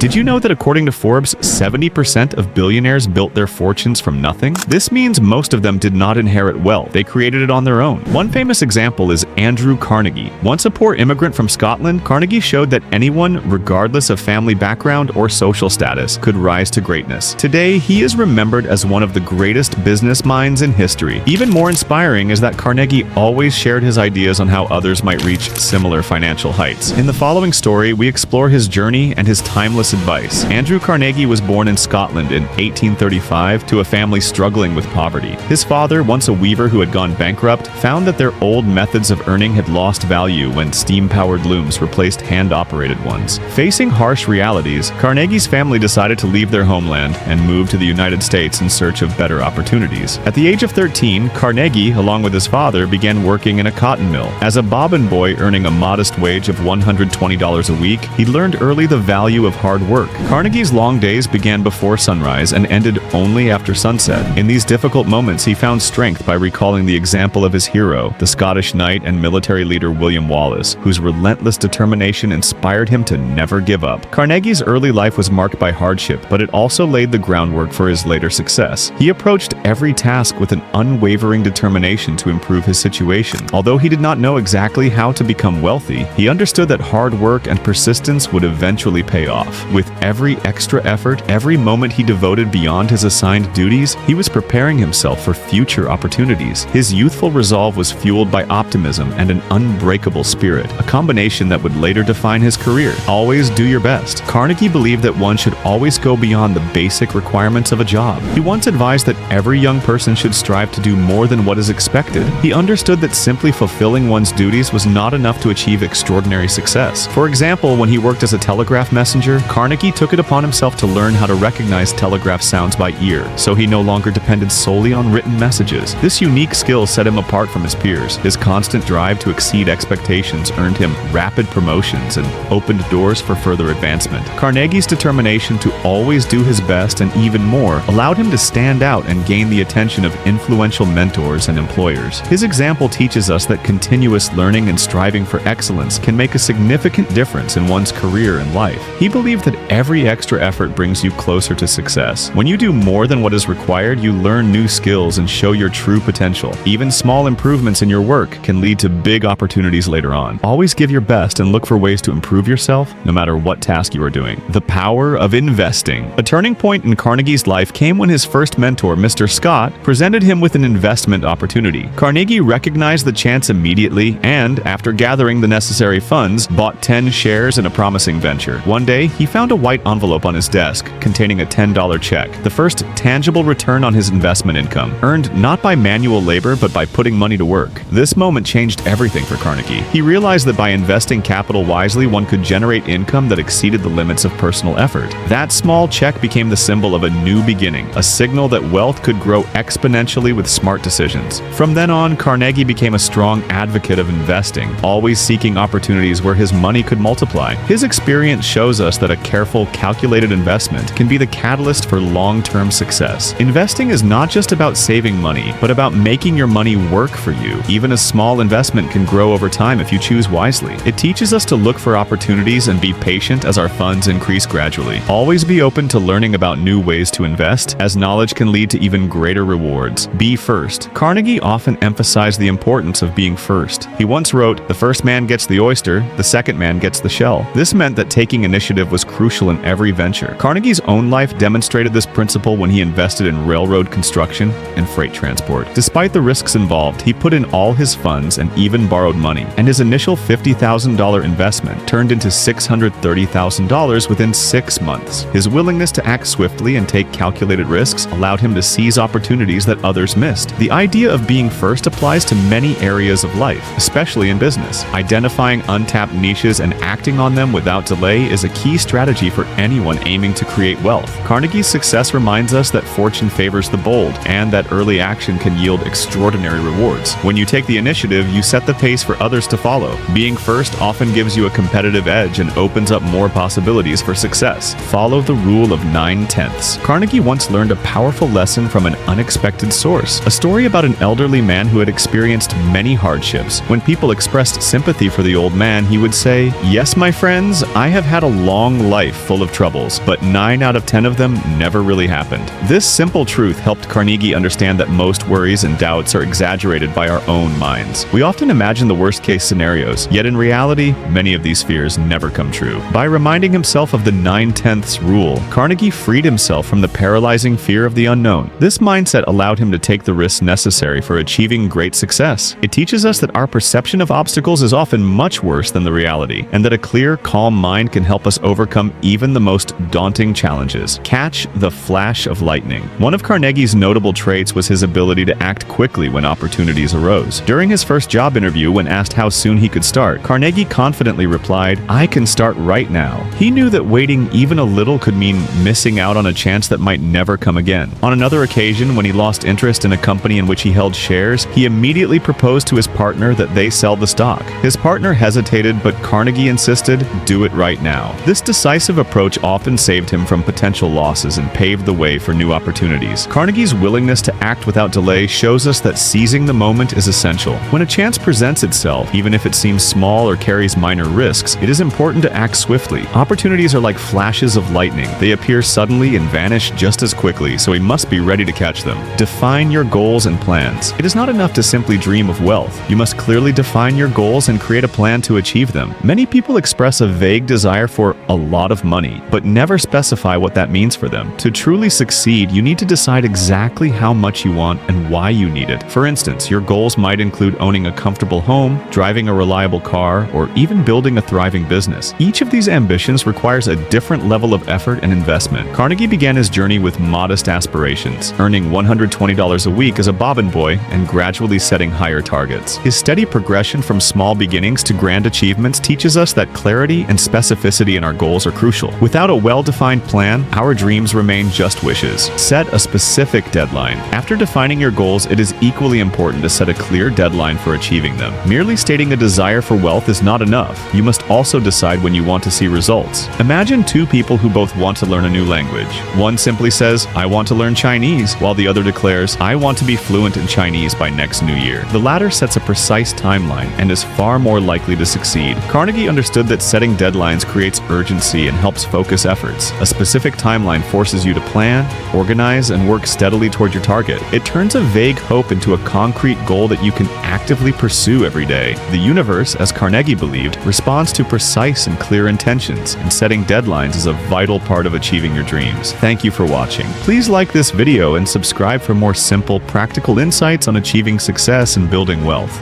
Did you know that according to Forbes, 70% of billionaires built their fortunes from nothing? This means most of them did not inherit wealth. They created it on their own. One famous example is Andrew Carnegie. Once a poor immigrant from Scotland, Carnegie showed that anyone, regardless of family background or social status, could rise to greatness. Today, he is remembered as one of the greatest business minds in history. Even more inspiring is that Carnegie always shared his ideas on how others might reach similar financial heights. In the following story, we explore his journey and his timeless advice. Andrew Carnegie was born in Scotland in 1835 to a family struggling with poverty. His father, once a weaver who had gone bankrupt, found that their old methods of earning had lost value when steam-powered looms replaced hand-operated ones. Facing harsh realities, Carnegie's family decided to leave their homeland and move to the United States in search of better opportunities. At the age of 13, Carnegie, along with his father, began working in a cotton mill. As a bobbin boy earning a modest wage of $120 a week, he learned early the value of hard work. Carnegie's long days began before sunrise and ended only after sunset. In these difficult moments, he found strength by recalling the example of his hero, the Scottish knight and military leader William Wallace, whose relentless determination inspired him to never give up. Carnegie's early life was marked by hardship, but it also laid the groundwork for his later success. He approached every task with an unwavering determination to improve his situation. Although he did not know exactly how to become wealthy, he understood that hard work and persistence would eventually pay off. With every extra effort, every moment he devoted beyond his assigned duties, he was preparing himself for future opportunities. His youthful resolve was fueled by optimism and an unbreakable spirit, a combination that would later define his career. Always do your best. Carnegie believed that one should always go beyond the basic requirements of a job. He once advised that every young person should strive to do more than what is expected. He understood that simply fulfilling one's duties was not enough to achieve extraordinary success. For example, when he worked as a telegraph messenger, Carnegie took it upon himself to learn how to recognize telegraph sounds by ear, so he no longer depended solely on written messages. This unique skill set him apart from his peers. His constant drive to exceed expectations earned him rapid promotions and opened doors for further advancement. Carnegie's determination to always do his best and even more allowed him to stand out and gain the attention of influential mentors and employers. His example teaches us that continuous learning and striving for excellence can make a significant difference in one's career and life. He believed that every extra effort brings you closer to success. When you do more than what is required, you learn new skills and show your true potential. Even small improvements in your work can lead to big opportunities later on. Always give your best and look for ways to improve yourself, no matter what task you are doing. The power of investing. A turning point in Carnegie's life came when his first mentor, Mr. Scott, presented him with an investment opportunity. Carnegie recognized the chance immediately and, after gathering the necessary funds, bought 10 shares in a promising venture. One day, he found a white envelope on his desk containing a $10 check, the first tangible return on his investment income, earned not by manual labor but by putting money to work. This moment changed everything for Carnegie. He realized that by investing capital wisely, one could generate income that exceeded the limits of personal effort. That small check became the symbol of a new beginning, a signal that wealth could grow exponentially with smart decisions. From then on, Carnegie became a strong advocate of investing, always seeking opportunities where his money could multiply. His experience shows us that a careful, calculated investment can be the catalyst for long-term success. Investing is not just about saving money, but about making your money work for you. Even a small investment can grow over time if you choose wisely. It teaches us to look for opportunities and be patient as our funds increase gradually. Always be open to learning about new ways to invest, as knowledge can lead to even greater rewards. Be first. Carnegie often emphasized the importance of being first. He once wrote, "The first man gets the oyster, the second man gets the shell." This meant that taking initiative was crucial in every venture. Carnegie's own life demonstrated this principle when he invested in railroad construction and freight transport. Despite the risks involved, he put in all his funds and even borrowed money, and his initial $50,000 investment turned into $630,000 within 6 months. His willingness to act swiftly and take calculated risks allowed him to seize opportunities that others missed. The idea of being first applies to many areas of life, especially in business. Identifying untapped niches and acting on them without delay is a key strategy for anyone aiming to create wealth. Carnegie's success reminds us that fortune favors the bold and that early action can yield extraordinary rewards. When you take the initiative, you set the pace for others to follow. Being first often gives you a competitive edge and opens up more possibilities for success. Follow the rule of 9/10. Carnegie once learned a powerful lesson from an unexpected source, a story about an elderly man who had experienced many hardships. When people expressed sympathy for the old man, he would say, "Yes, my friends, I have had a long life full of troubles, but 9 out of 10 of them never really happened. This simple truth helped Carnegie understand that most worries and doubts are exaggerated by our own minds. We often imagine the worst-case scenarios, yet in reality, many of these fears never come true. By reminding himself of the 9/10ths rule, Carnegie freed himself from the paralyzing fear of the unknown. This mindset allowed him to take the risks necessary for achieving great success. It teaches us that our perception of obstacles is often much worse than the reality, and that a clear, calm mind can help us overcome even the most daunting challenges. Catch the flash of lightning. One of Carnegie's notable traits was his ability to act quickly when opportunities arose. During his first job interview, when asked how soon he could start, Carnegie confidently replied, "I can start right now." He knew that waiting even a little could mean missing out on a chance that might never come again. On another occasion, when he lost interest in a company in which he held shares, he immediately proposed to his partner that they sell the stock. His partner hesitated, but Carnegie insisted, "Do it right now." This decisive approach often saved him from potential losses and paved the way for new opportunities. Carnegie's willingness to act without delay shows us that seizing the moment is essential. When a chance presents itself, even if it seems small or carries minor risks, it is important to act swiftly. Opportunities are like flashes of lightning. They appear suddenly and vanish just as quickly, so we must be ready to catch them. Define your goals and plans. It is not enough to simply dream of wealth. You must clearly define your goals and create a plan to achieve them. Many people express a vague desire for a lot of money, but never specify what that means for them. To truly succeed, you need to decide exactly how much you want and why you need it. For instance, your goals might include owning a comfortable home, driving a reliable car, or even building a thriving business. Each of these ambitions requires a different level of effort and investment. Carnegie began his journey with modest aspirations, earning $120 a week as a bobbin boy and gradually setting higher targets. His steady progression from small beginnings to grand achievements teaches us that clarity and specificity in our goals are crucial. Without a well-defined plan, our dreams remain just wishes. Set a specific deadline. After defining your goals, it is equally important to set a clear deadline for achieving them. Merely stating a desire for wealth is not enough. You must also decide when you want to see results. Imagine two people who both want to learn a new language. One simply says, "I want to learn Chinese," while the other declares, "I want to be fluent in Chinese by next New Year." The latter sets a precise timeline and is far more likely to succeed. Carnegie understood that setting deadlines creates urgency and helps focus efforts. A specific timeline forces you to plan, organize, and work steadily toward your target. It turns a vague hope into a concrete goal that you can actively pursue every day. The universe, as Carnegie believed, responds to precise and clear intentions, and setting deadlines is a vital part of achieving your dreams. Thank you for watching. Please like this video and subscribe for more simple, practical insights on achieving success and building wealth.